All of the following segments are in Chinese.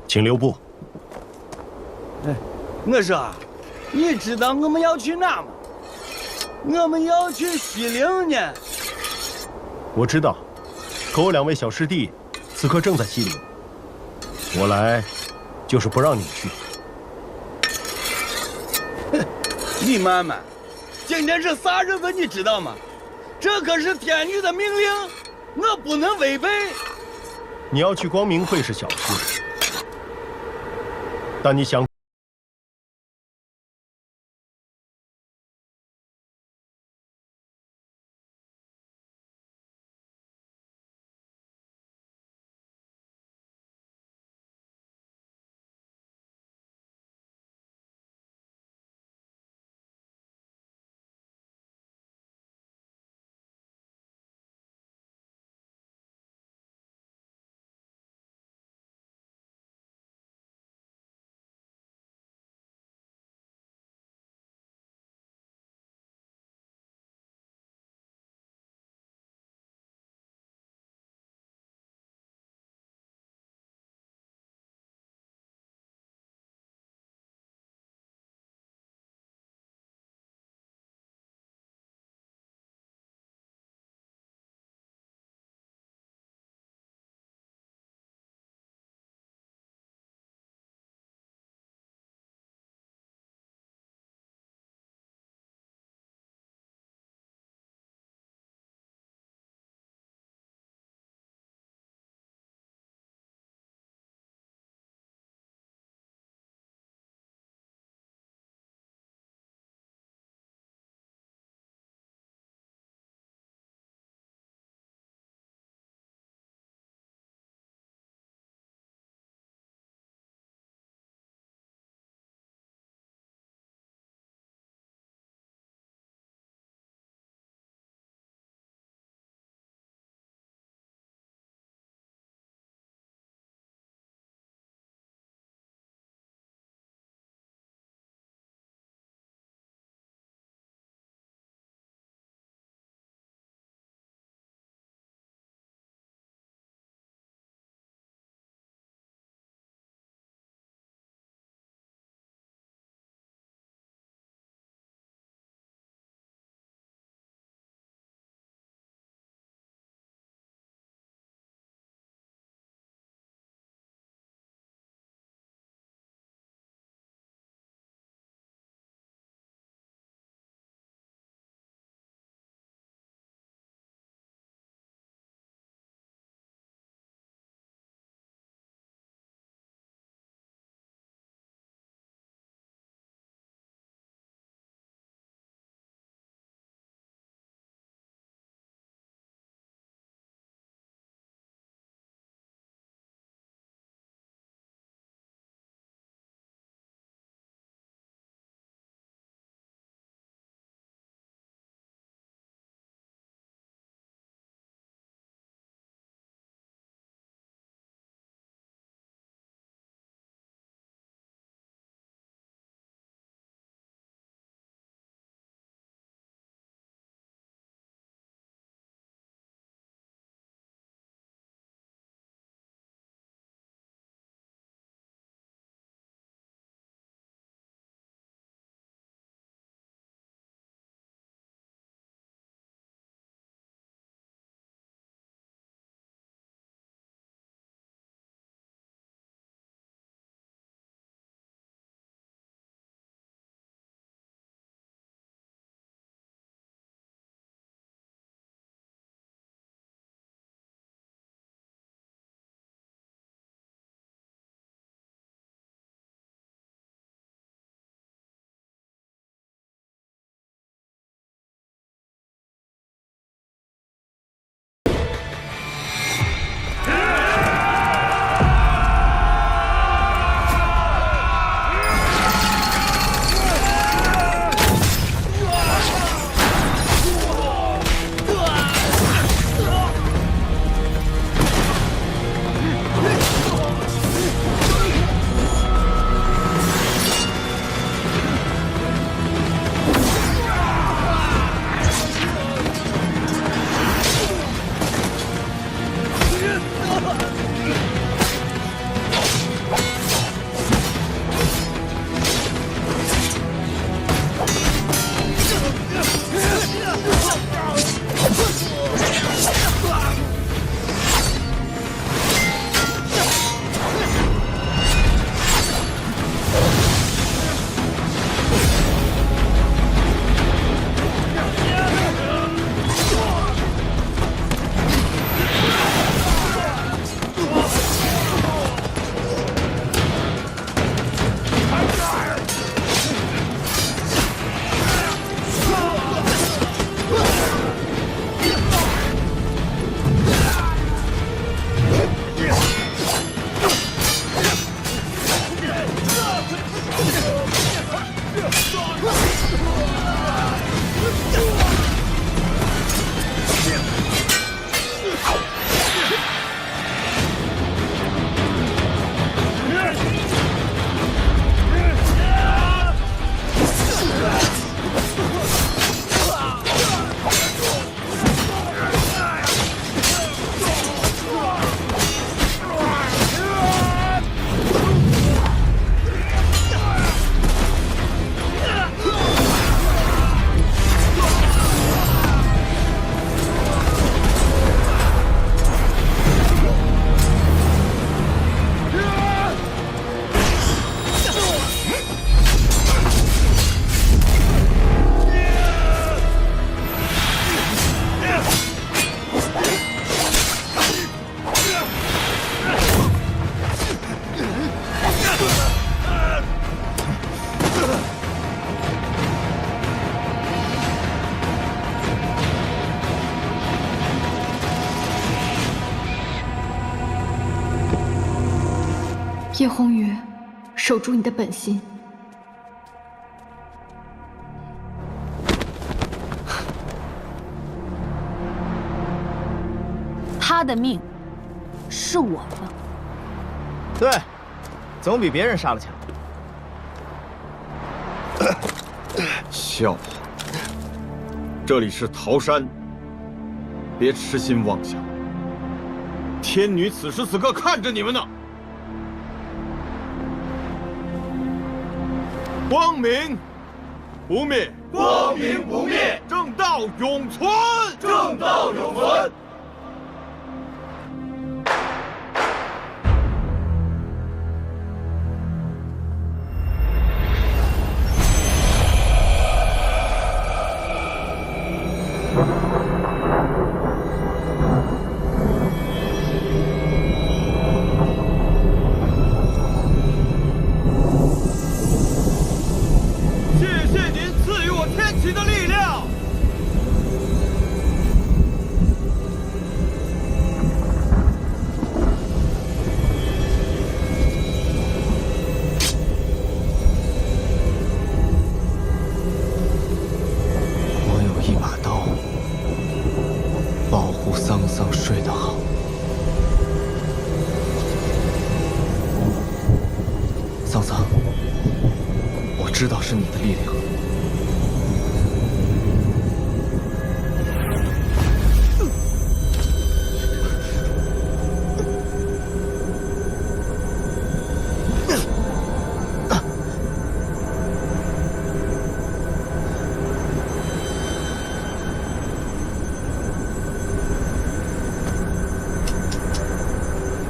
请留步。哎，我说，你知道我们要去哪吗？我们要去西陵呢。我知道，可我2位小师弟此刻正在西陵，我来就是不让你去。李曼曼，今天是啥日子你知道吗？这可是天女的命令，我不能违背。你要去光明会是小事，但你想。叶红宇，守住你的本心。他的命是我的。对，总比别人杀了强。笑话！这里是桃山，别痴心妄想。天女此时此刻看着你们呢。光明不灭，光明不灭，正道永存，正道永存。睡得好。桑桑，我知道是你的力量。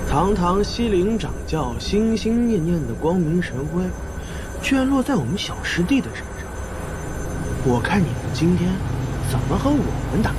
堂堂西陵掌教，心心念念的光明神辉，居然落在我们小师弟的身上。我看你们今天怎么和我们打？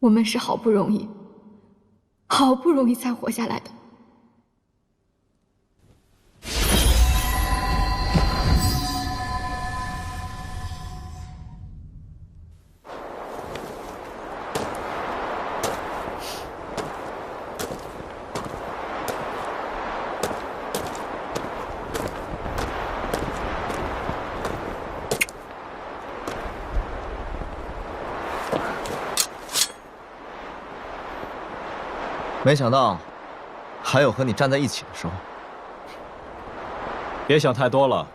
我们是好不容易才活下来的。没想到，还有和你站在一起的时候。别想太多了，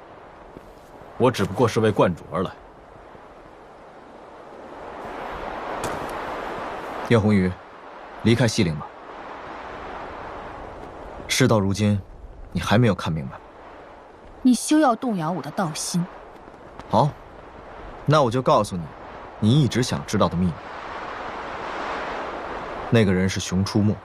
我只不过是为观主而来。叶红宇，离开西陵吧。事到如今，你还没有看明白。你休要动摇我的道心。好，那我就告诉你，你一直想知道的秘密。那个人是熊出没。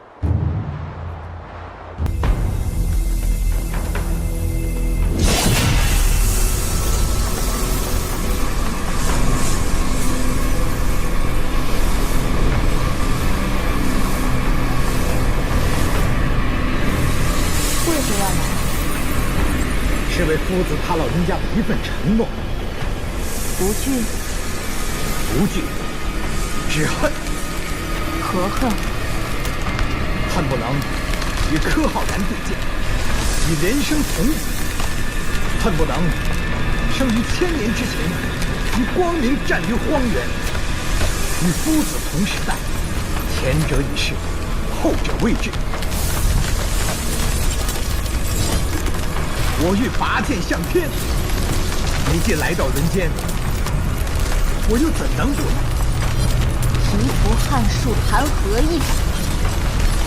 为夫子他老人家的一份承诺。不惧，不惧，只恨。何恨？恨不能与柯浩然对剑，以人生同子；恨不能生于1000年之前，以光明战于荒原，与夫子同时代。前者已逝，后者未至。我欲拔剑向天，你既来到人间，我又怎能不来？蚩伏撼树，谈何易？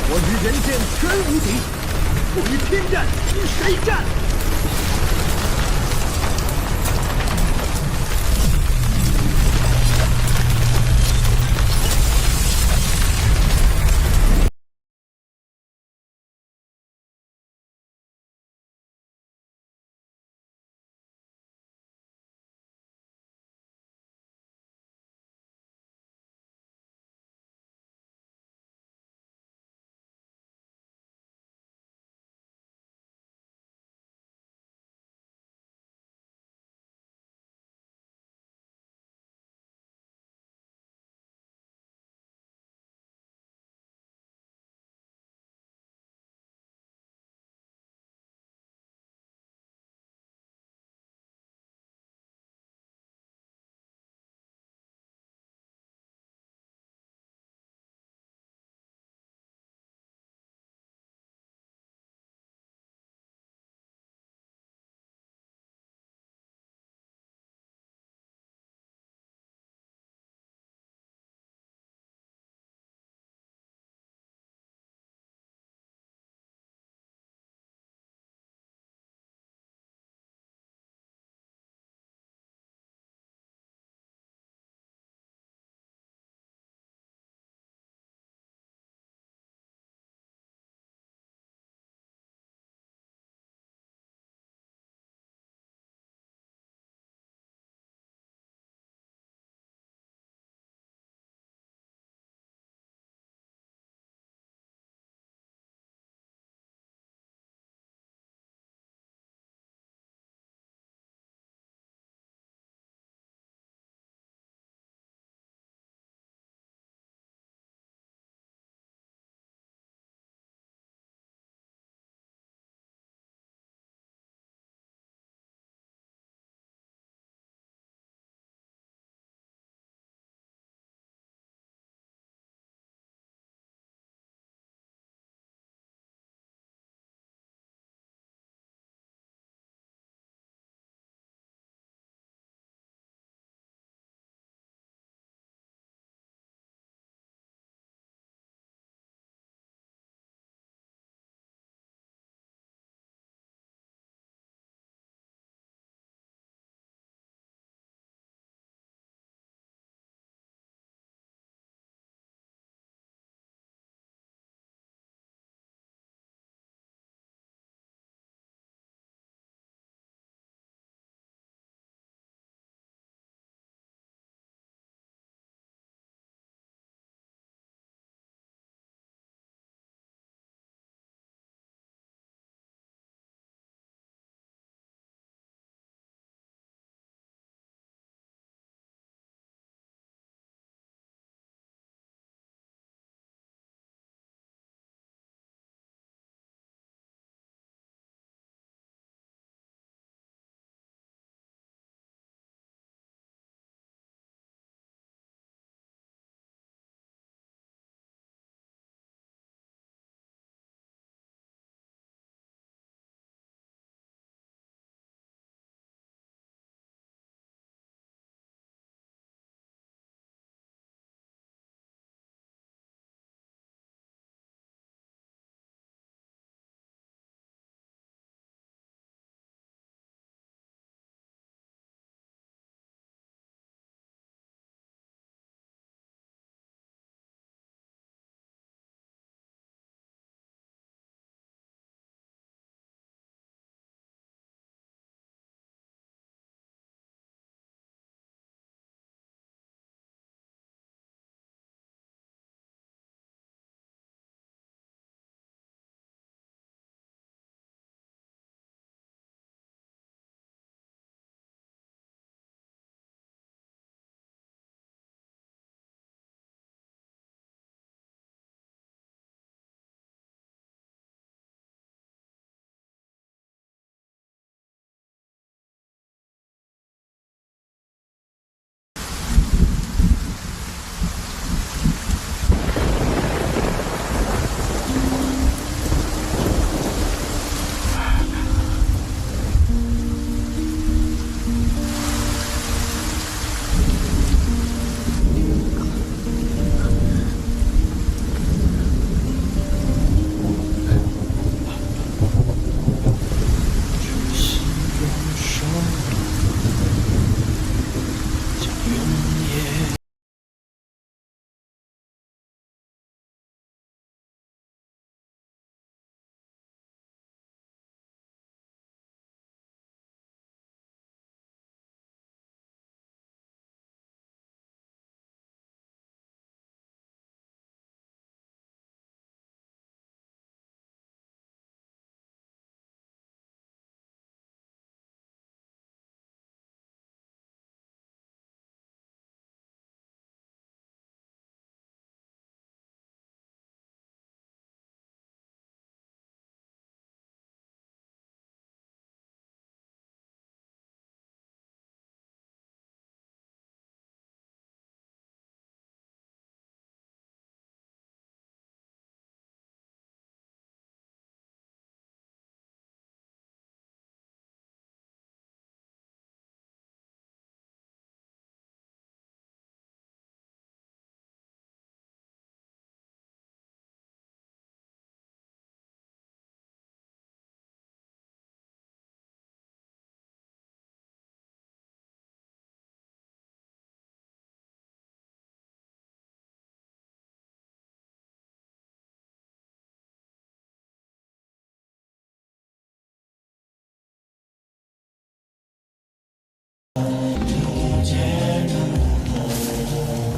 我与人间全无敌，不与天战，与谁战？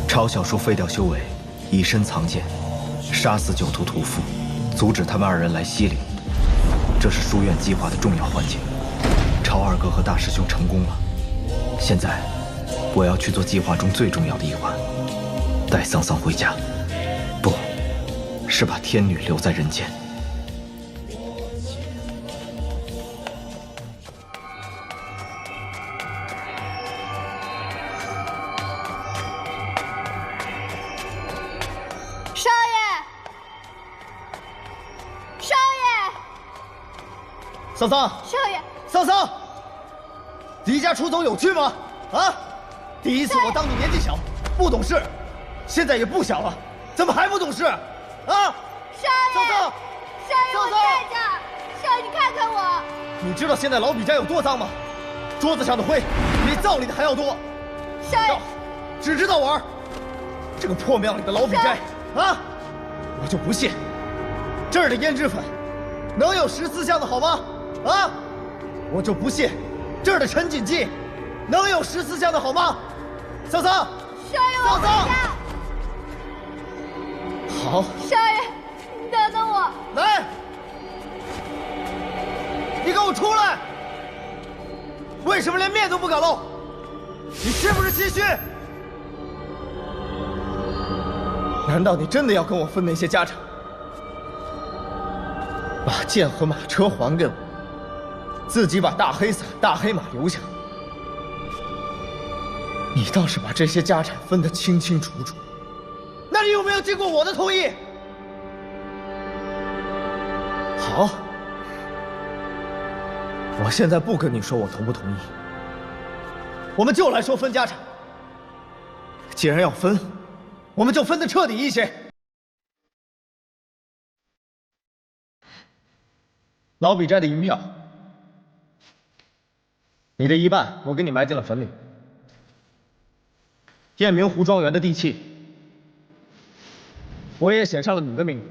抄小叔废掉修为，以身藏剑，杀死9图屠夫，阻止他们2人来西陵。这是书院计划的重要环节。朝二哥和大师兄成功了，现在我要去做计划中最重要的一环，带桑桑回家。不，是把天女留在人间。少爷，少爷，桑桑，少爷，桑桑，离家出走有趣吗？啊！第一次我当你年纪小，不懂事，现在也不小了，怎么还不懂事？啊！少爷，桑桑，少爷，我在这儿。少爷，你看看我。你知道现在老比家有多脏吗？桌子上的灰比灶里的还要多。少爷，只知道玩。这个破庙里的老比斋啊，我就不信这儿的胭脂粉能有14香的好吗？啊，我就不信这儿的陈锦记能有14香的好吗？桑桑，少爷，我回家。好，少爷，你等等我。来，你给我出来！为什么连面都不敢露？你是不是心虚？难道你真的要跟我分那些家产？把剑和马车还给我，自己把大黑伞、大黑马留下。你倒是把这些家产分得清清楚楚，那你有没有经过我的同意？好，我现在不跟你说我同不同意，我们就来说分家产。既然要分，我们就分得彻底一些。老比斋的银票，你的一半我给你埋进了坟里。雁鸣湖庄园的地契，我也写上了你的名字。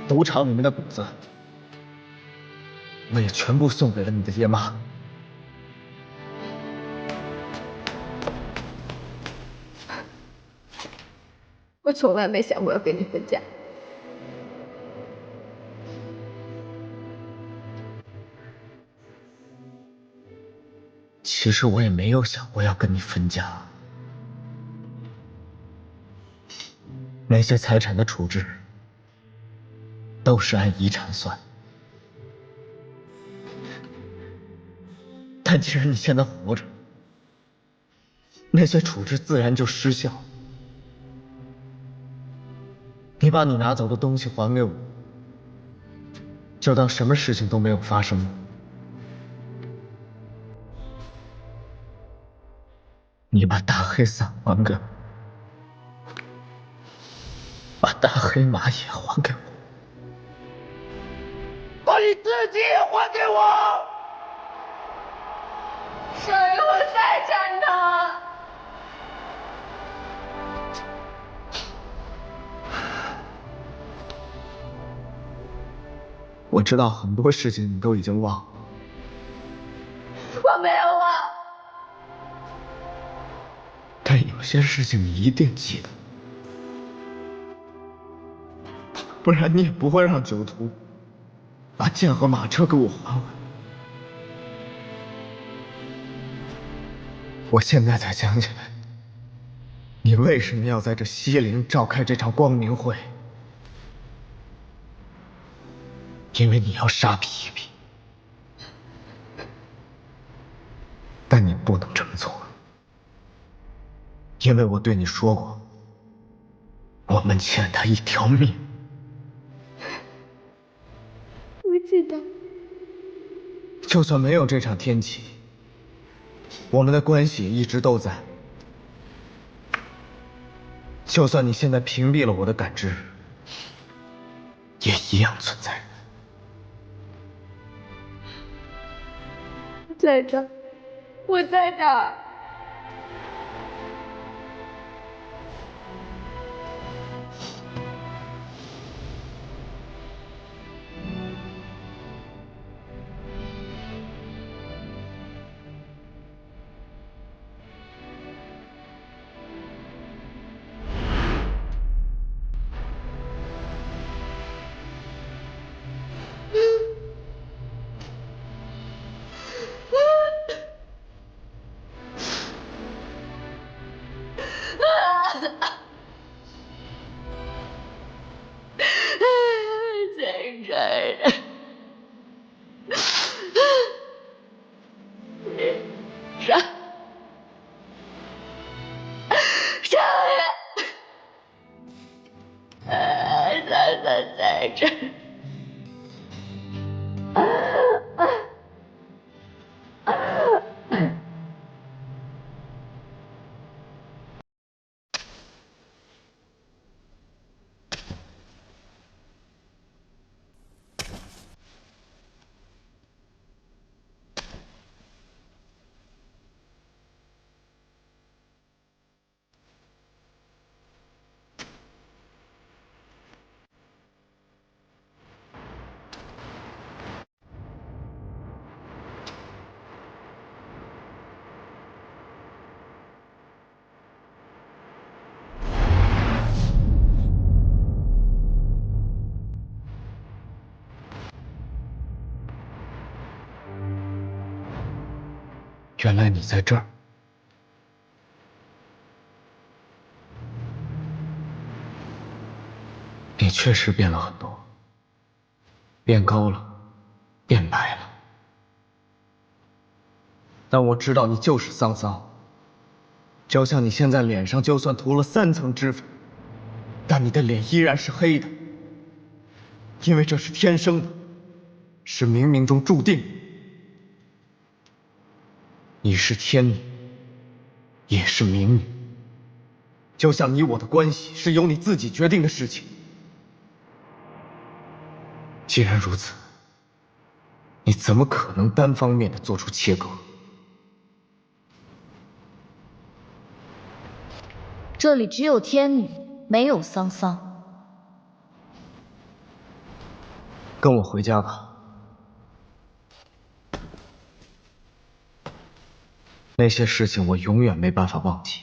赌场里面的谷子，我也全部送给了你的爹妈。我从来没想过要跟你分家。其实我也没有想过要跟你分家。那些财产的处置都是按遗产算，但既然你现在活着，那些处置自然就失效。你把你拿走的东西还给我，就当什么事情都没有发生。你把大黑伞还给我，把大黑马也还给我，把你自己也还给我！少爷，我再战他。我知道很多事情你都已经忘了，我没有忘。但有些事情你一定记得，不然你也不会让酒徒把剑和马车给我还回来。我现在才想起来，你为什么要在这西陵召开这场光明会？因为你要杀皮皮，但你不能这么做，因为我对你说过，我们欠他一条命。我知道。就算没有这场天启，我们的关系一直都在。就算你现在屏蔽了我的感知，也一样存在。在这儿，我在这儿。在这儿。少爷，在这儿。原来你在这儿。你确实变了很多，变高了，变白了。但我知道你就是桑桑，就像你现在脸上就算涂了3层脂粉，但你的脸依然是黑的，因为这是天生的，是冥冥中注定的。你是天女，也是冥女，就像你我的关系是由你自己决定的事情。既然如此，你怎么可能单方面的做出切割？这里只有天女，没有桑桑。跟我回家吧。那些事情我永远没办法忘记。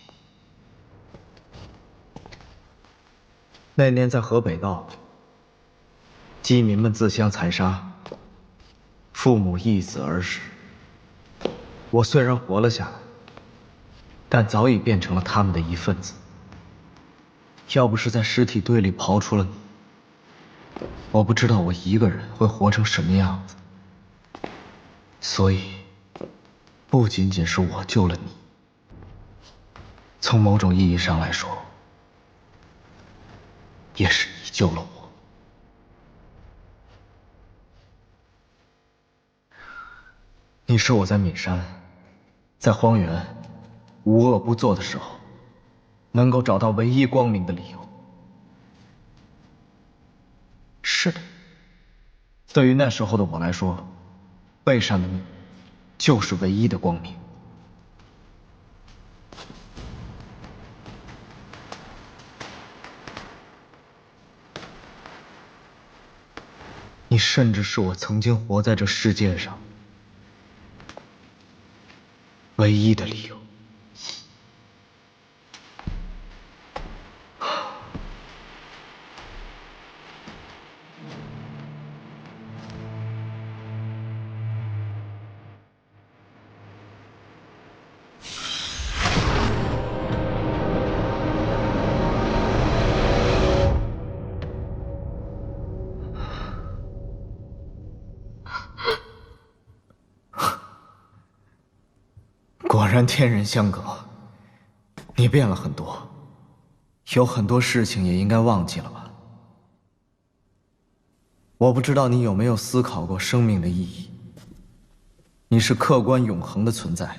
那年在河北道，饥民们自相残杀，父母易子而死。我虽然活了下来，但早已变成了他们的一份子。要不是在尸体堆里刨出了你，我不知道我一个人会活成什么样子。所以，不仅仅是我救了你，从某种意义上来说，也是你救了我。你是我在岷山，在荒原，无恶不作的时候，能够找到唯一光明的理由。是的，对于那时候的我来说，背上的你就是唯一的光明。你甚至是我曾经活在这世界上唯一的理由。果然天人相隔，你变了很多，有很多事情也应该忘记了吧？我不知道你有没有思考过生命的意义。你是客观永恒的存在，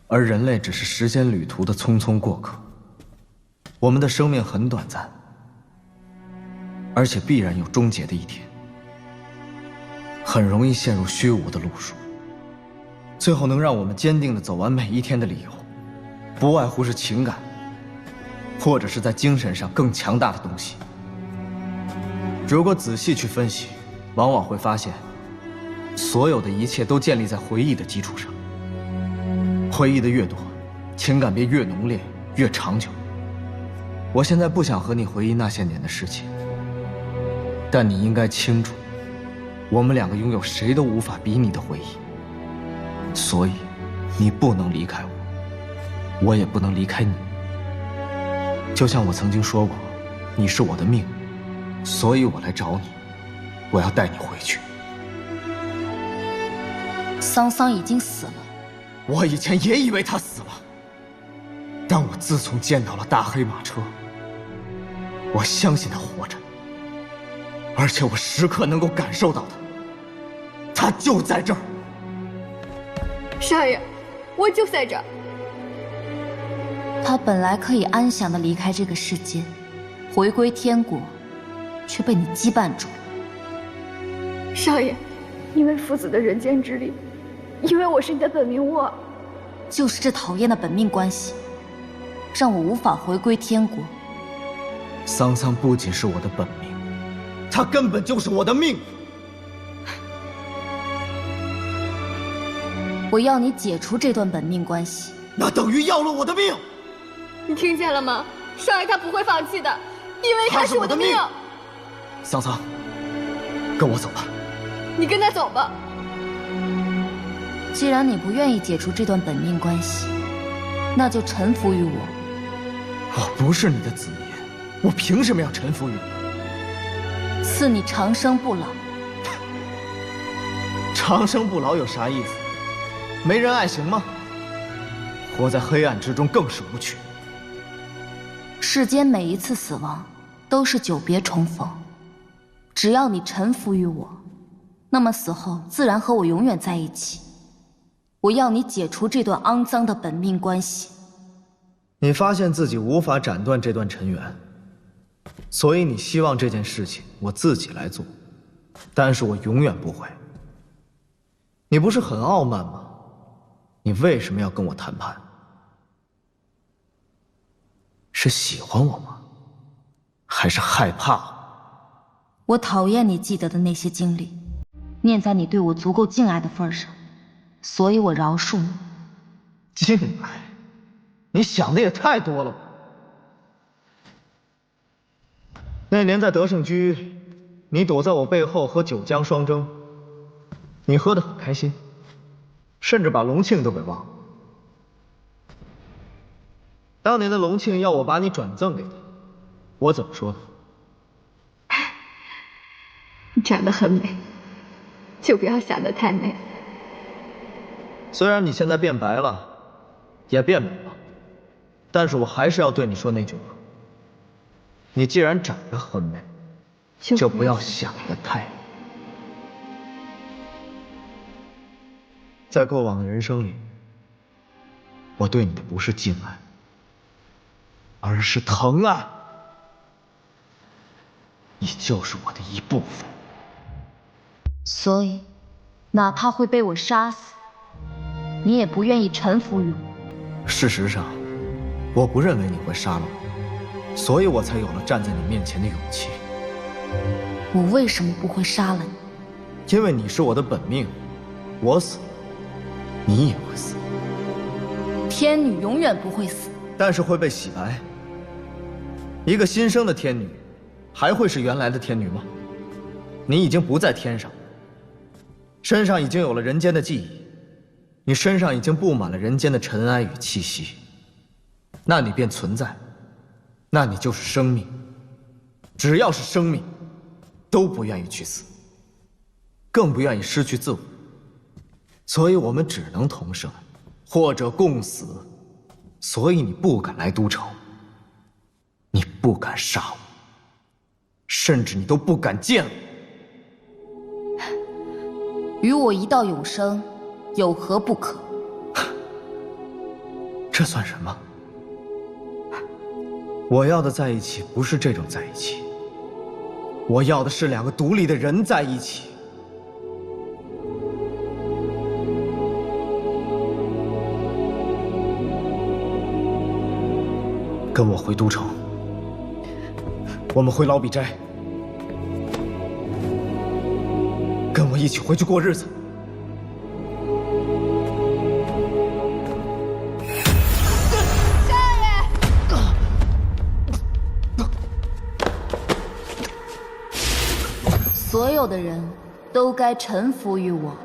而人类只是时间旅途的匆匆过客。我们的生命很短暂，而且必然有终结的一天，很容易陷入虚无的路数。最后能让我们坚定地走完每一天的理由，不外乎是情感，或者是在精神上更强大的东西。如果仔细去分析，往往会发现，所有的一切都建立在回忆的基础上。回忆的越多，情感便越浓烈，越长久。我现在不想和你回忆那些年的事情，但你应该清楚，我们两个拥有谁都无法比拟的回忆。所以，你不能离开我，我也不能离开你。就像我曾经说过，你是我的命，所以我来找你，我要带你回去。桑桑已经死了。我以前也以为他死了，但我自从见到了大黑马车，我相信他活着，而且我时刻能够感受到他就在这儿。少爷，我就在这儿。他本来可以安详地离开这个世界，回归天国，却被你羁绊住了。少爷，因为父子的人间之力，因为我是你的本命物，就是这讨厌的本命关系，让我无法回归天国。桑桑不仅是我的本命，他根本就是我的命。我要你解除这段本命关系，那等于要了我的命。你听见了吗？少爷他不会放弃的，因为他是我的命。桑桑，跟我走吧。你跟他走吧。既然你不愿意解除这段本命关系，那就臣服于我。我不是你的子民，我凭什么要臣服于你？赐你长生不老。长生不老有啥意思？没人爱行吗？活在黑暗之中更是无趣。世间每一次死亡都是久别重逢，只要你臣服于我，那么死后自然和我永远在一起。我要你解除这段肮脏的本命关系。你发现自己无法斩断这段尘缘，所以你希望这件事情我自己来做，但是我永远不会。你不是很傲慢吗？你为什么要跟我谈判？是喜欢我吗？还是害怕我？我讨厌你记得的那些经历，念在你对我足够敬爱的份上，所以我饶恕你。敬爱？你想的也太多了吧。那年在德胜居，你躲在我背后和九江双征，你喝得很开心，甚至把隆庆都给忘了。当年的隆庆要我把你转赠给他，我怎么说的？你长得很美，就不要想得太美。虽然你现在变白了，也变美了，但是我还是要对你说那句话：你既然长得很美，就不要想得太美。在过往的人生里，我对你的不是敬爱，而是疼爱。你就是我的一部分。所以，哪怕会被我杀死，你也不愿意臣服于我。事实上，我不认为你会杀了我，所以我才有了站在你面前的勇气。我为什么不会杀了你？因为你是我的本命，我死，你也会死。天女永远不会死，但是会被洗白。一个新生的天女，还会是原来的天女吗？你已经不在天上，身上已经有了人间的记忆，你身上已经布满了人间的尘埃与气息，那你便存在，那你就是生命。只要是生命，都不愿意去死，更不愿意失去自我。所以我们只能同生，或者共死。所以你不敢来都城，你不敢杀我，甚至你都不敢见我。与我一道永生，有何不可？这算什么？我要的在一起不是这种在一起，我要的是两个独立的人在一起。跟我回都城，我们回老比斋，跟我一起回去过日子。所有的人都该臣服于我。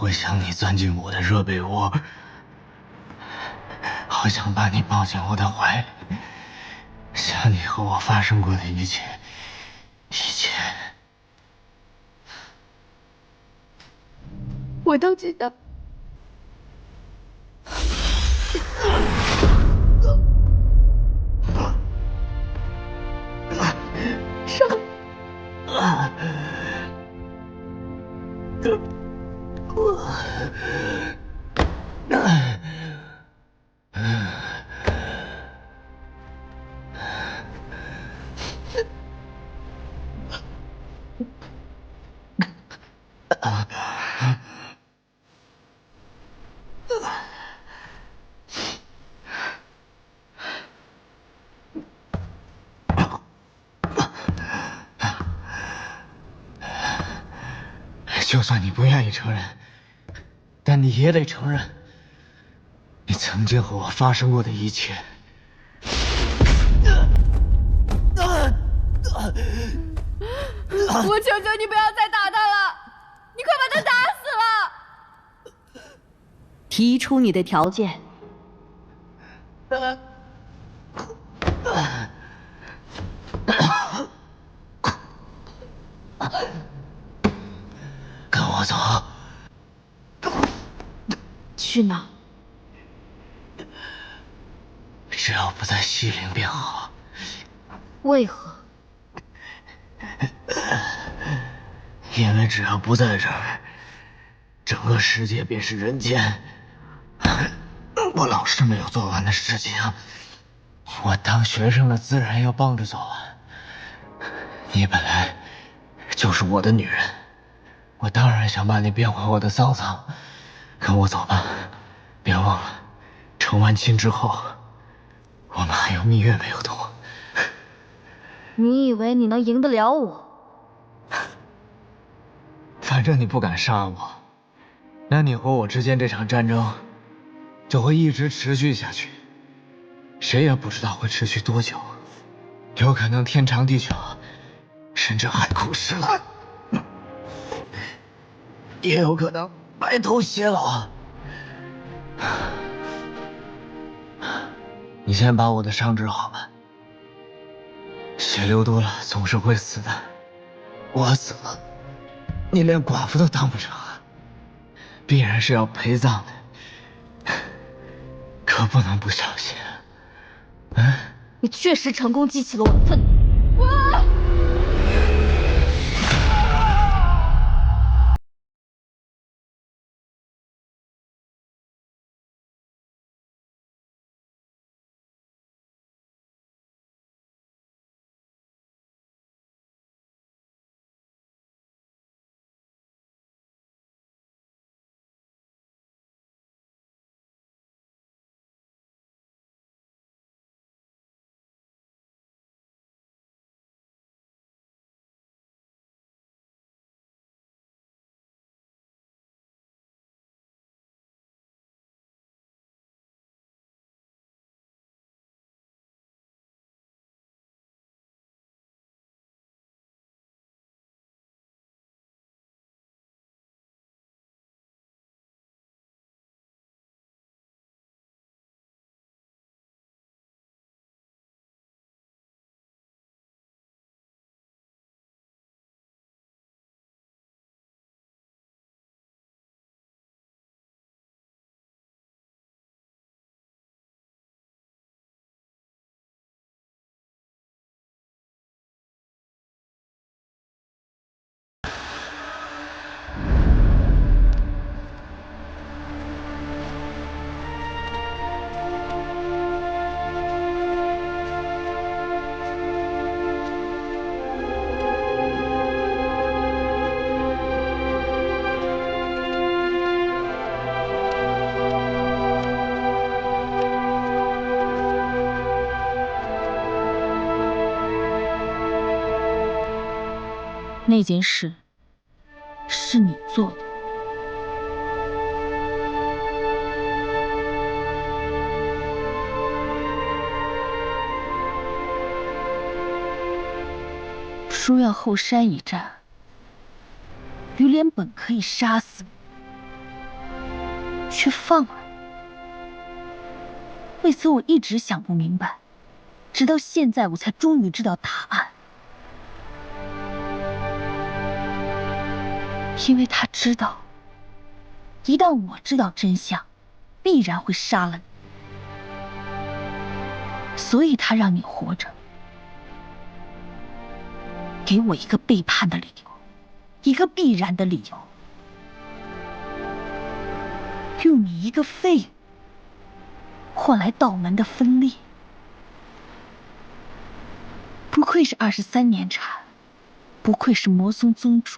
会想你钻进我的热被窝，好想把你抱进我的怀里，想你和我发生过的一切，一切。我都知道。上。就算你不愿意承认，但你也得承认，你曾经和我发生过的一切。我求求你不要再打他了，你快把他打死了！提出你的条件。跟我走。去哪？只要不在西陵便好。为何？因为只要不在这儿，整个世界便是人间。我老是没有做完的事情，我当学生的自然要帮着做完。你本来就是我的女人，我当然想把你变回我的桑桑。跟我走吧，别忘了，成完亲之后，我们还有蜜月没有度。你以为你能赢得了我？反正你不敢杀我，那你和我之间这场战争就会一直持续下去，谁也不知道会持续多久，有可能天长地久，甚至海枯石烂，也有可能白头偕老。你先把我的伤治好吧，血流多了总是会死的，我死了你连寡妇都当不成，必然是要陪葬的，可不能不小心。你确实成功激起了我的愤怒。那件事是你做的。书院后山一战，于连本可以杀死你，却放了你。为此我一直想不明白，直到现在我才终于知道答案。因为他知道，一旦我知道真相，必然会杀了你，所以他让你活着，给我一个背叛的理由，一个必然的理由，用你一个废物换来道门的分裂。不愧是23年禅，不愧是魔宗宗主。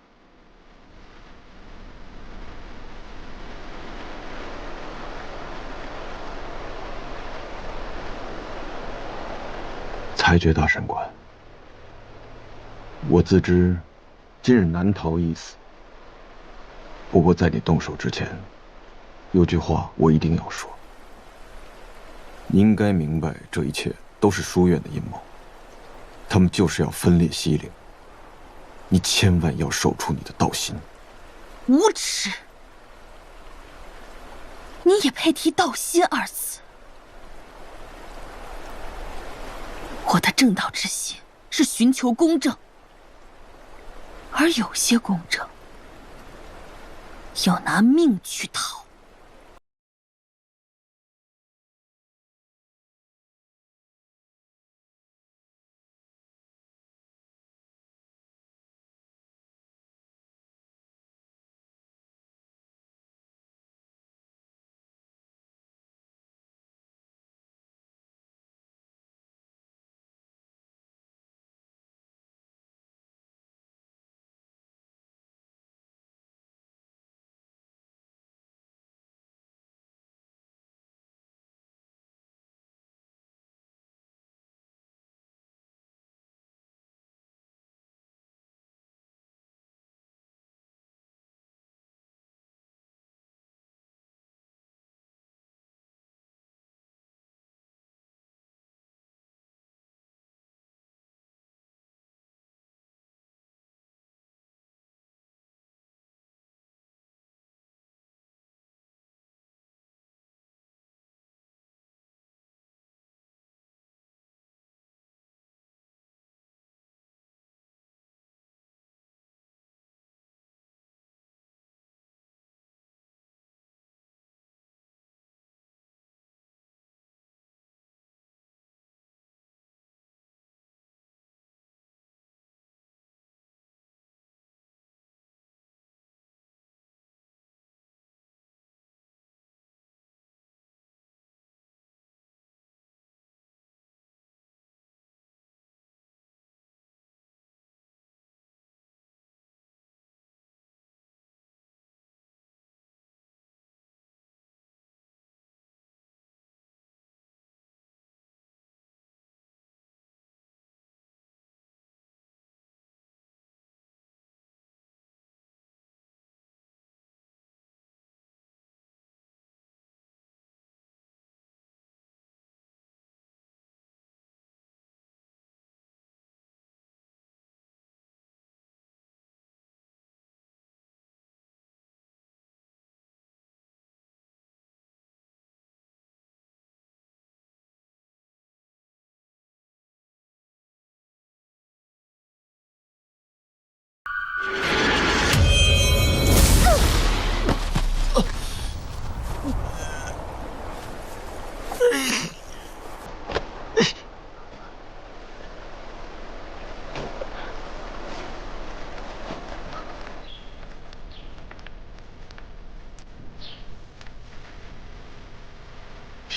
裁决大神官，我自知今日难逃一死，不过在你动手之前，有句话我一定要说。你应该明白，这一切都是书院的阴谋，他们就是要分裂西陵。你千万要守住你的道心。无耻！你也配提道心二字？我的正道之心是寻求公正，而有些公正要拿命去讨。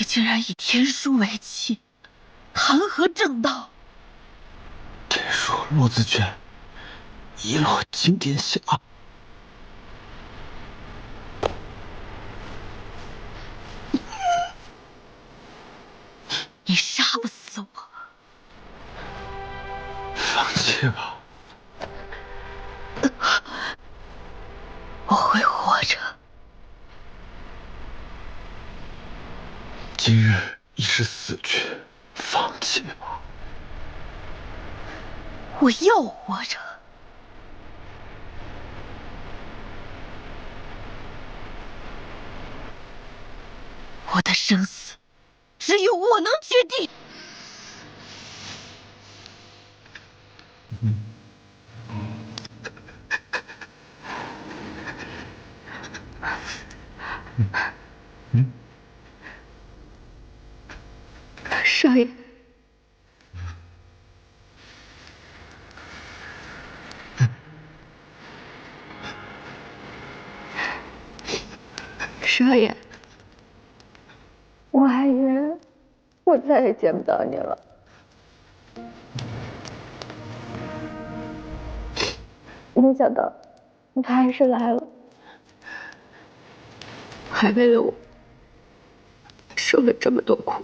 你竟然以天书为器，谈何正道？天书落字卷，遗落金殿下。你杀不死我，放弃吧。我会活着。今日已是死去，放弃吧。我要活着。我的生死只有我能决定。少爷，少爷，我还以为我再也见不到你了。没想到你还是来了，还为了我受了这么多苦。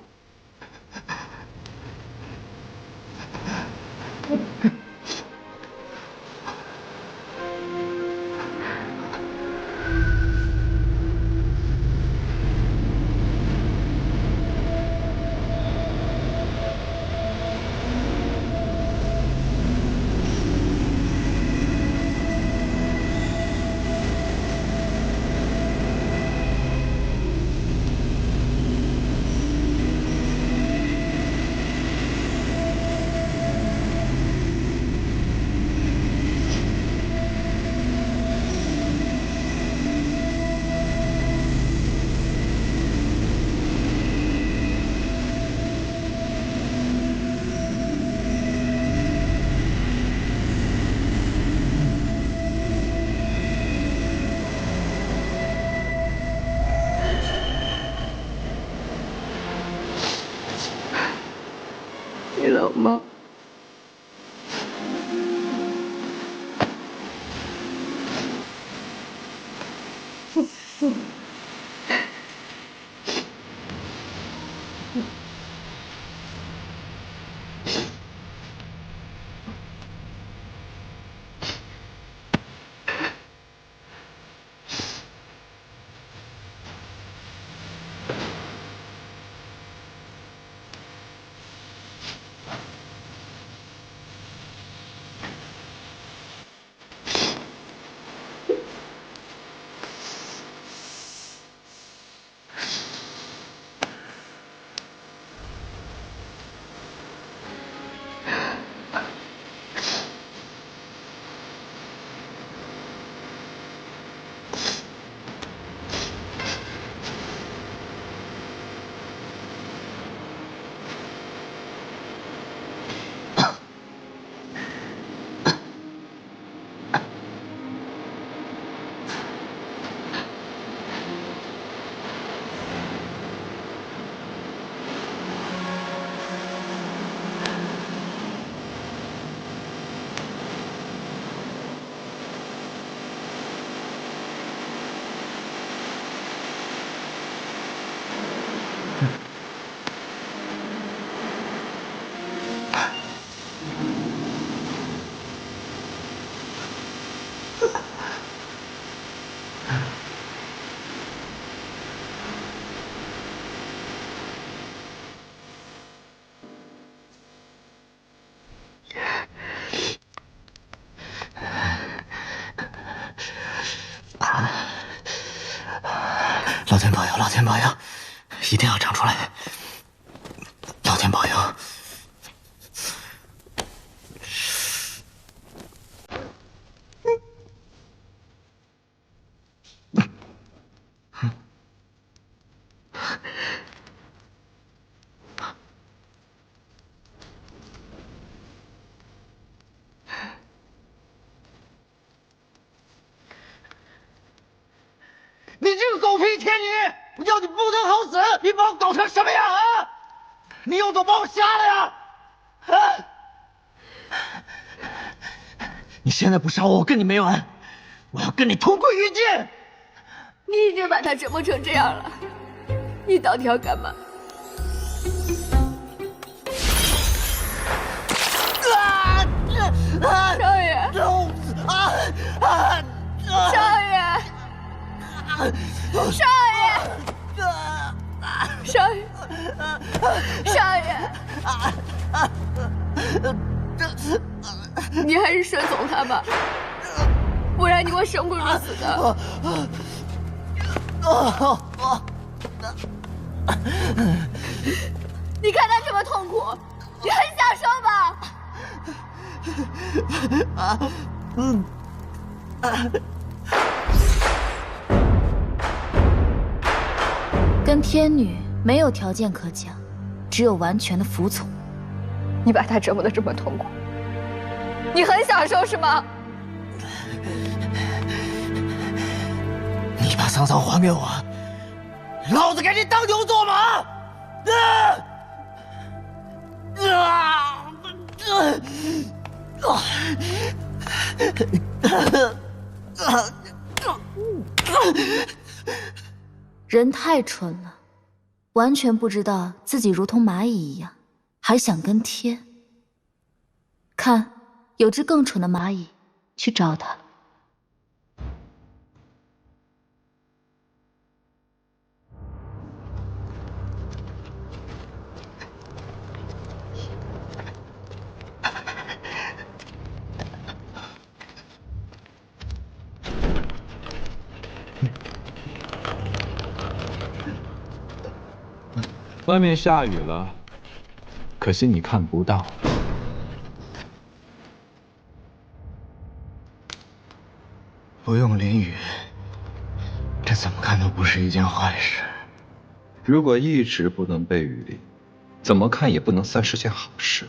你冷吗？老天保佑，老天保佑，一定要长出来！老天保佑！你这个狗屁天女！我要你不得好死！你把我搞成什么样啊？你又都把我瞎了呀？啊！你现在不杀我，我跟你没完！我要跟你同归于尽！你已经把他折磨成这样了，你到底要干嘛？少爷！少爷！少爷！少爷！少爷！你还是顺从他吧，不然你会生不如死的。你看他这么痛苦，你很享受吧？跟天女没有条件可讲，只有完全的服从。你把他折磨得这么痛苦，你很享受是吗？你把桑桑还给我，老子给你当牛做马！人太蠢了，完全不知道自己如同蚂蚁一样，还想跟天。看，有只更蠢的蚂蚁去找他。外面下雨了，可惜你看不到。不用淋雨，这怎么看都不是一件坏事。如果一直不能被雨淋，怎么看也不能算是件好事。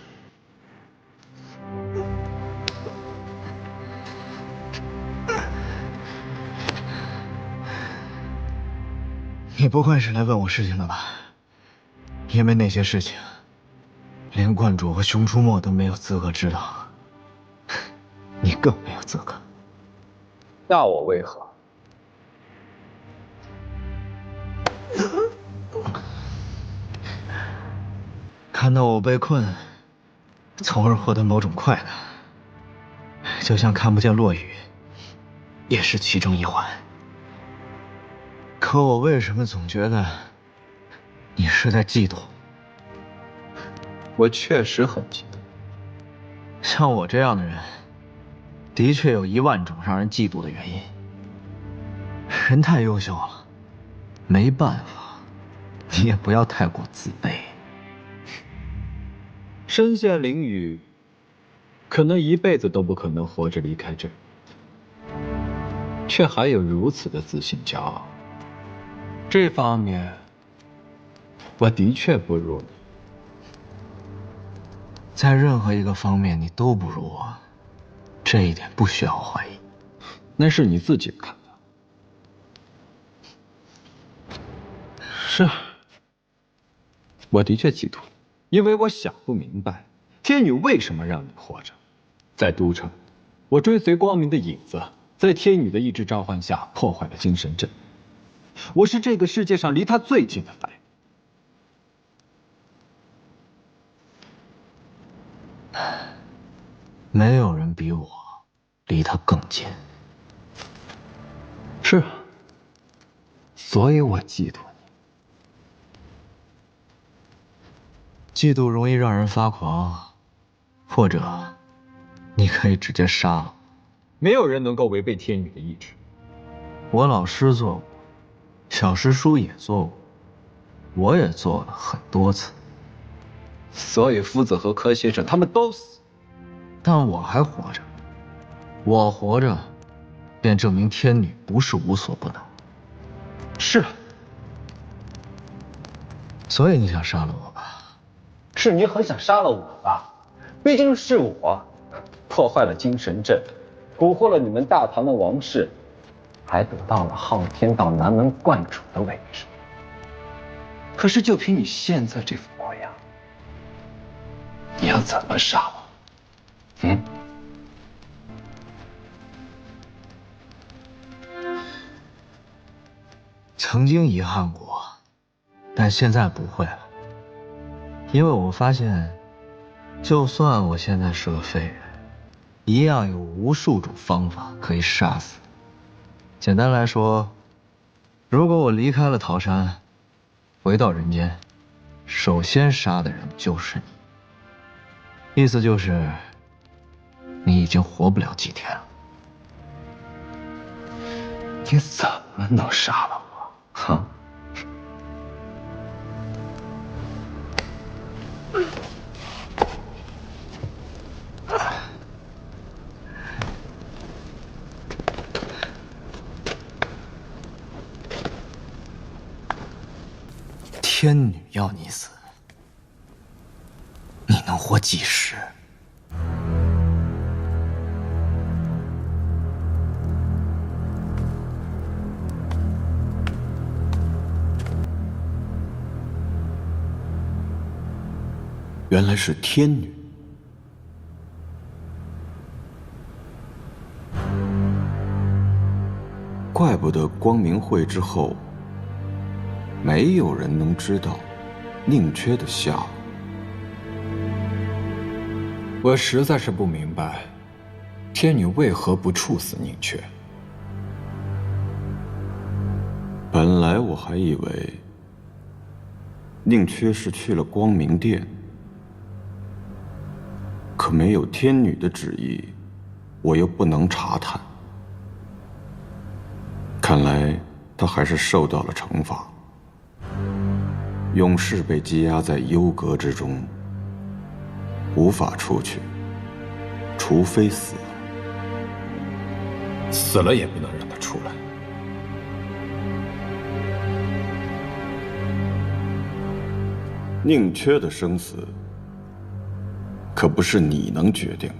你不会是来问我事情的吧？因为那些事情，连观主和熊出没都没有资格知道，你更没有资格。那我为何？看到我被困，从而获得某种快乐，就像看不见落雨，也是其中一环。可我为什么总觉得你是在嫉妒？我确实很嫉妒。像我这样的人，的确有10000种让人嫉妒的原因。人太优秀了，没办法，你也不要太过自卑。身陷囹圄，可能一辈子都不可能活着离开这里，却还有如此的自信骄傲。这方面，我的确不如你。在任何一个方面，你都不如我，这一点不需要怀疑。那是你自己看的。是，我的确嫉妒你，因为我想不明白，天女为什么让你活着。在都城，我追随光明的影子，在天女的意志召唤下破坏了精神阵。我是这个世界上离他最近的凡人，没有人比我离他更近。是啊，所以我嫉妒你。嫉妒容易让人发狂，或者你可以直接杀了我。没有人能够违背天女的意志。我老师做过，小师叔也做过，我也做了很多次。所以夫子和柯先生他们都死，但我还活着。我活着，便证明天女不是无所不能。是。所以你想杀了我吧？是你很想杀了我吧？毕竟是我破坏了精神阵，蛊惑了你们大唐的王室，还得到了昊天道南门观主的位置。可是就凭你现在这副模样，你要怎么杀我？曾经遗憾过，但现在不会了，因为我发现，就算我现在是个废人，一样有无数种方法可以杀死你。简单来说，如果我离开了桃山，回到人间，首先杀的人就是你。意思就是，你已经活不了几天了。你怎么能杀了我？天女要你死，你能活几时？原来是天女。怪不得光明会之后，没有人能知道宁缺的下落。我实在是不明白，天女为何不处死宁缺。本来我还以为宁缺是去了光明殿，可没有天女的旨意，我又不能查探。看来他还是受到了惩罚。勇士被羁押在幽阁之中，无法出去，除非死了。死了也不能让他出来。宁缺的生死，可不是你能决定的。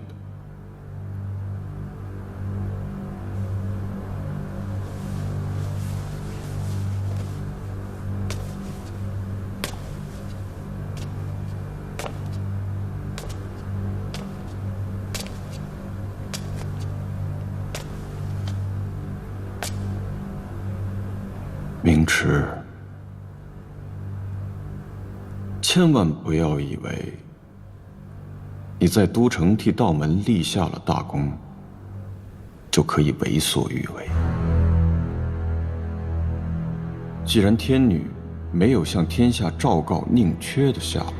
明池，千万不要以为你在都城替道门立下了大功，就可以为所欲为。既然天女没有向天下昭告宁缺的下落，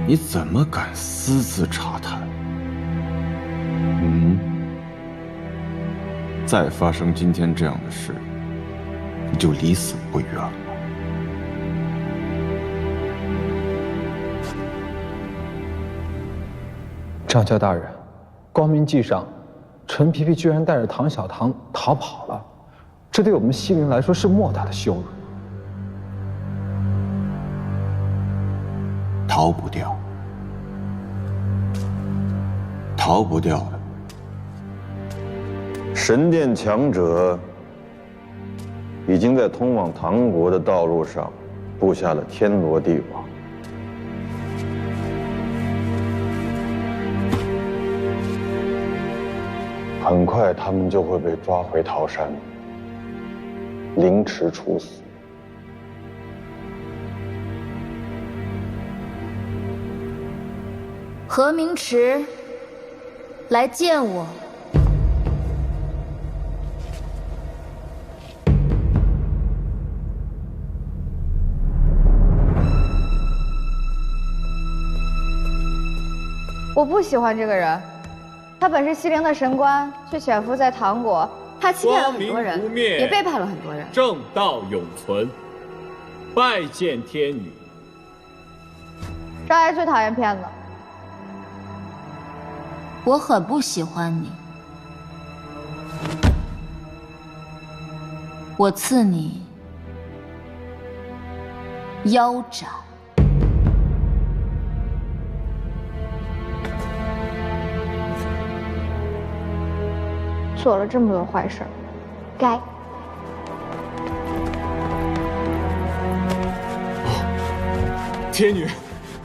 你怎么敢私自查探？再发生今天这样的事，你就离死不远了。掌教大人，光明记上，陈皮皮居然带着唐小棠逃跑了，这对我们西陵来说是莫大的羞辱。逃不掉，逃不掉的。神殿强者已经在通往唐国的道路上布下了天罗地网，很快他们就会被抓回桃山，凌迟处死。何明池，来见我。我不喜欢这个人，他本是西陵的神官，却潜伏在唐国，他欺骗了很多人，也背叛了很多人。正道永存，拜见天女。少爷最讨厌骗子。我很不喜欢你，我赐你腰斩。做了这么多坏事，该。天女，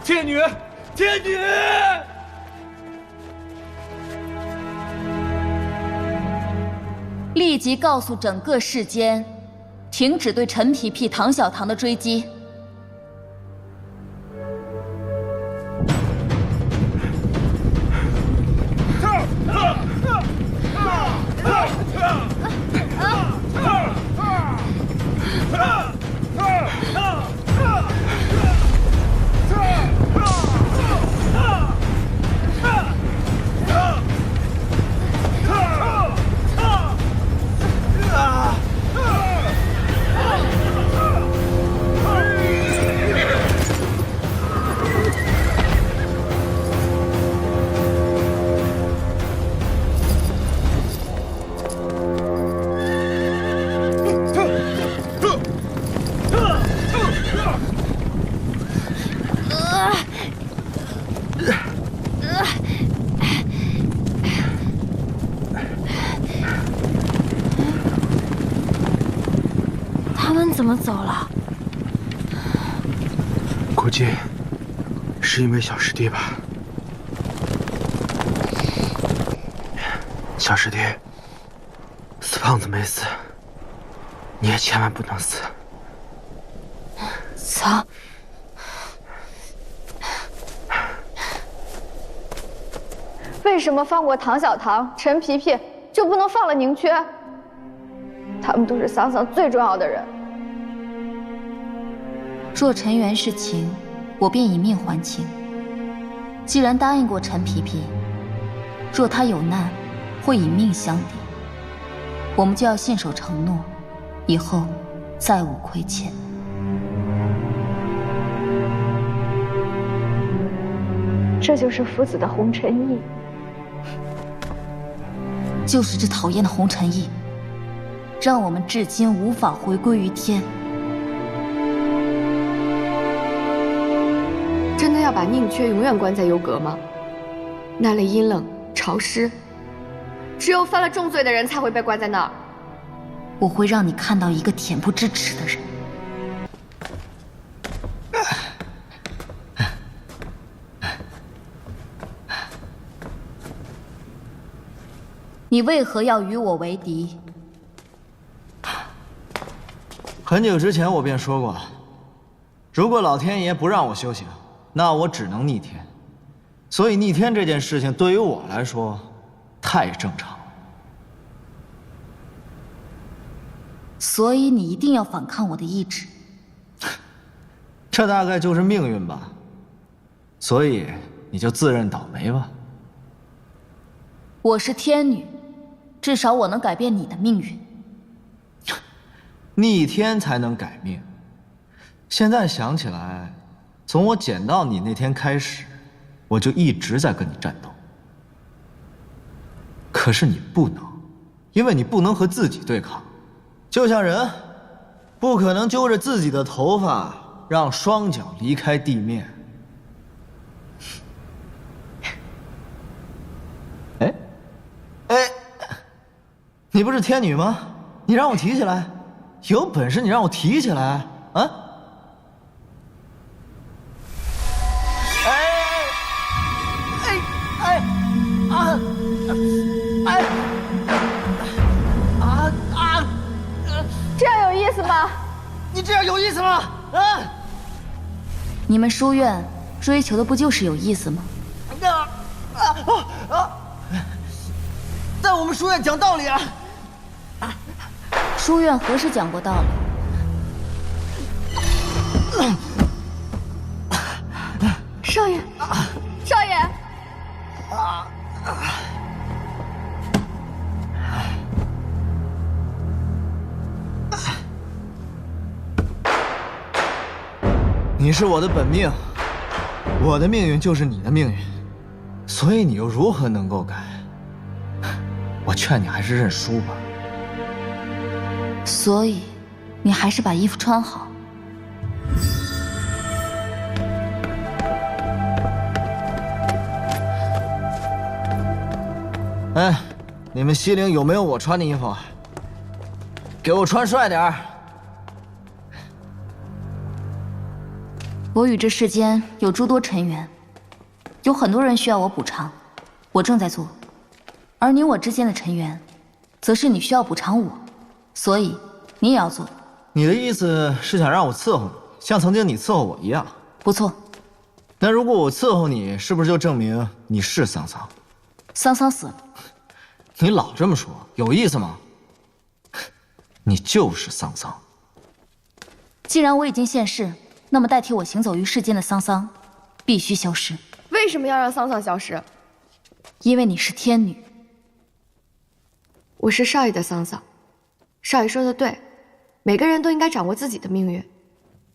天女，天女！立即告诉整个世间，停止对陈皮皮、唐小棠的追击。走了？估计是因为小师弟吧。小师弟，死胖子没死，你也千万不能死。走。为什么放过唐小唐、陈皮皮，就不能放了宁缺？他们都是桑桑最重要的人。若陈元是情，我便以命还情。既然答应过陈皮皮，若他有难，会以命相抵，我们就要信守承诺，以后再无亏欠。这就是夫子的红尘义。就是这讨厌的红尘义，让我们至今无法回归于天。真的要把宁缺永远关在幽阁吗？那里阴冷潮湿，只有犯了重罪的人才会被关在那儿。我会让你看到一个恬不知耻的人。你为何要与我为敌？很久之前我便说过，如果老天爷不让我修行，那我只能逆天。所以逆天这件事情对于我来说太正常了。所以你一定要反抗我的意志。这大概就是命运吧。所以你就自认倒霉吧。我是天女，至少我能改变你的命运。逆天才能改命。现在想起来，从我捡到你那天开始，我就一直在跟你战斗。可是你不能，因为你不能和自己对抗。就像人，不可能揪着自己的头发，让双脚离开地面。哎，你不是天女吗？你让我提起来，有本事你让我提起来啊！这样有意思吗？你这样有意思吗？啊！你们书院追求的不就是有意思吗？在我们书院讲道理啊！书院何时讲过道理？少爷，少爷！你是我的本命，我的命运就是你的命运，所以你又如何能够改？我劝你还是认输吧。所以，你还是把衣服穿好。哎，你们西陵有没有我穿的衣服？给我穿帅点儿。我与这世间有诸多尘缘，有很多人需要我补偿，我正在做。而你我之间的尘缘，则是你需要补偿我，所以你也要做。你的意思是想让我伺候你，像曾经你伺候我一样？不错。那如果我伺候你，是不是就证明你是桑桑？桑桑死了。你老这么说，有意思吗？你就是桑桑。既然我已经现世，那么代替我行走于世间的桑桑，必须消失。为什么要让桑桑消失？因为你是天女。我是少爷的桑桑，少爷说的对，每个人都应该掌握自己的命运。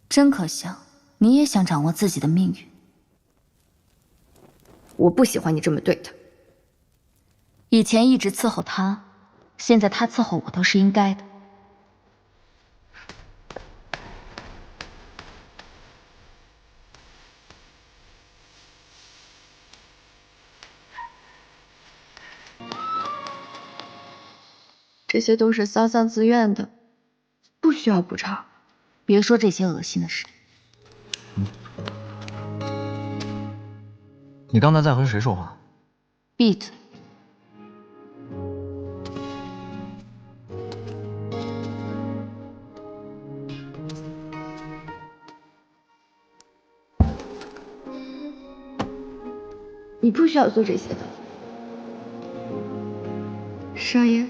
真可笑，你也想掌握自己的命运。我不喜欢你这么对他。以前一直伺候他，现在他伺候我都是应该的。这些都是桑桑自愿的，不需要补偿，别说这些恶心的事。你刚才在和谁说话？闭嘴。你不需要做这些的，少爷。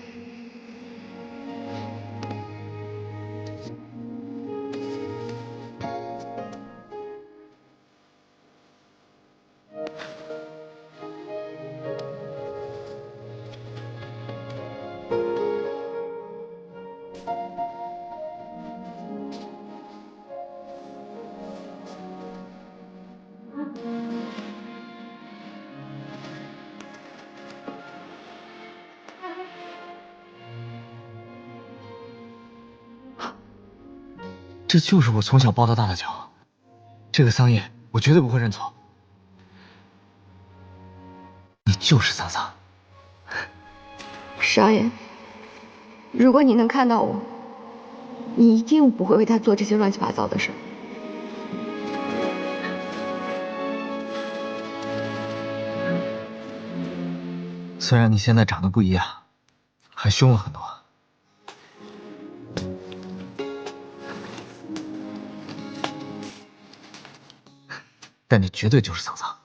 这就是我从小抱到大的脚，这个桑叶我绝对不会认错。你就是桑桑。少爷，如果你能看到我，你一定不会为他做这些乱七八糟的事。虽然你现在长得不一样，还凶了很多。但你绝对就是桑桑。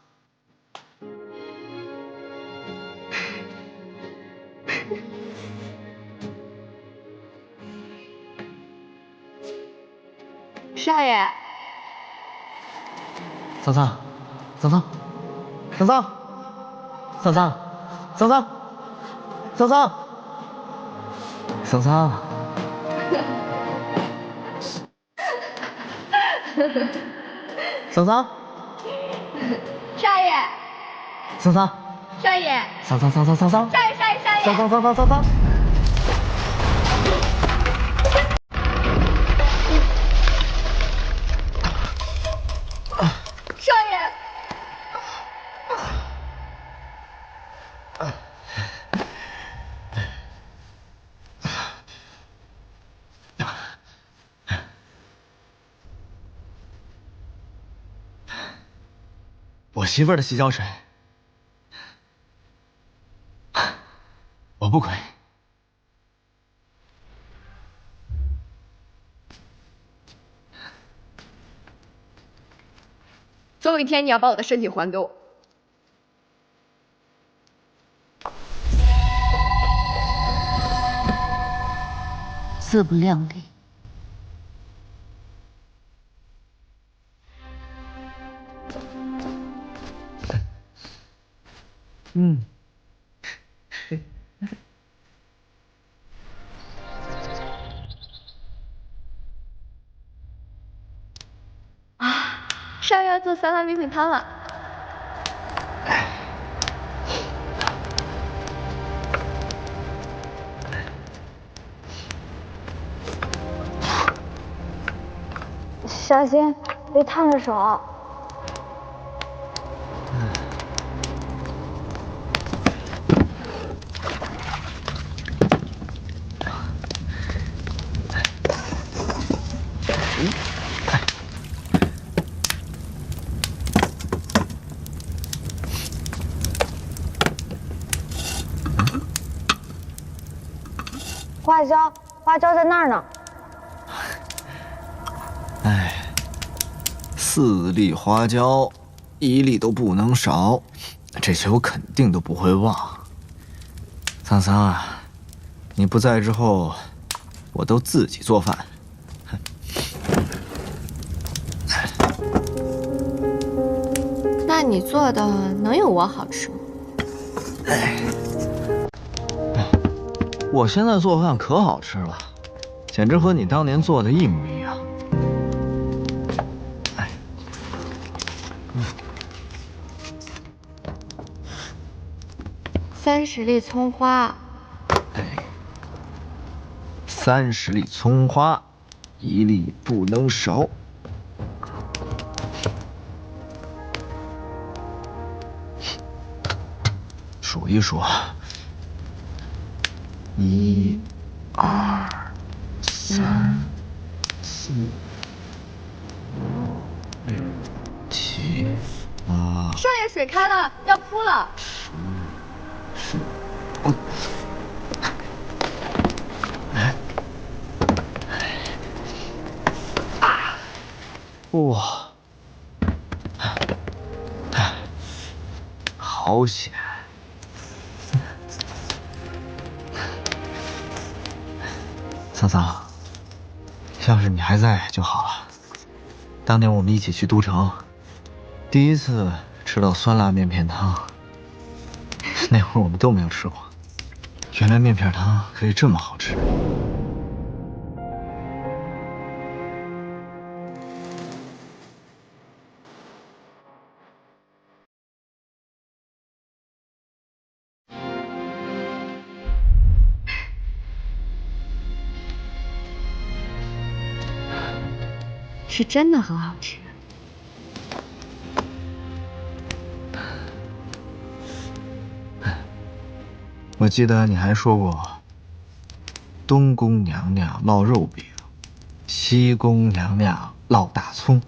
少爷，桑桑，桑桑，桑桑，桑桑，桑桑，桑桑，桑桑，桑桑。少爷，桑桑，少爷，桑桑，桑桑，桑桑，少爷，少爷，少爷，桑桑，桑桑，桑桑。少爷，我媳妇儿的洗脚水，我不亏。总有一天你要把我的身体还给我。自不量力。少爷要做酸辣米粉汤了。小心，别烫着手。花椒，花椒在那儿呢。哎，4粒花椒，1粒都不能少，这些我肯定都不会忘。桑桑啊，你不在之后，我都自己做饭。那你做的能有我好吃吗？我现在做饭可好吃了，简直和你当年做的一模一样。30粒葱花。30粒葱花，1粒不能少。数一数，1、2、3、4、少爷，水开了，要扑了。哇，好险！桑桑，要是你还在就好了。当年我们一起去都城，第一次吃到酸辣面片汤，那会儿我们都没有吃过，原来面片汤可以这么好吃。是真的很好吃。我记得你还说过，东宫娘娘烙肉饼，西宫娘娘烙大葱。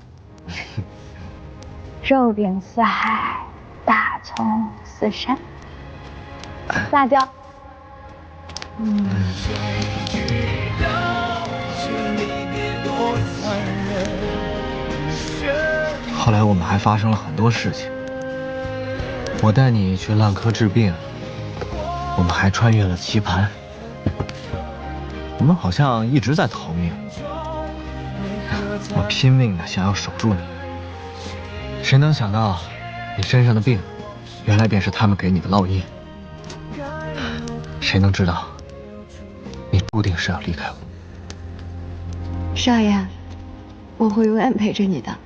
肉饼似海，大葱似山，辣椒。后来我们还发生了很多事情，我带你去烂柯治病，我们还穿越了棋盘，我们好像一直在逃命。我拼命的想要守住你，谁能想到你身上的病，原来便是他们给你的烙印。谁能知道，你注定是要离开我。少爷，我会永远陪着你的。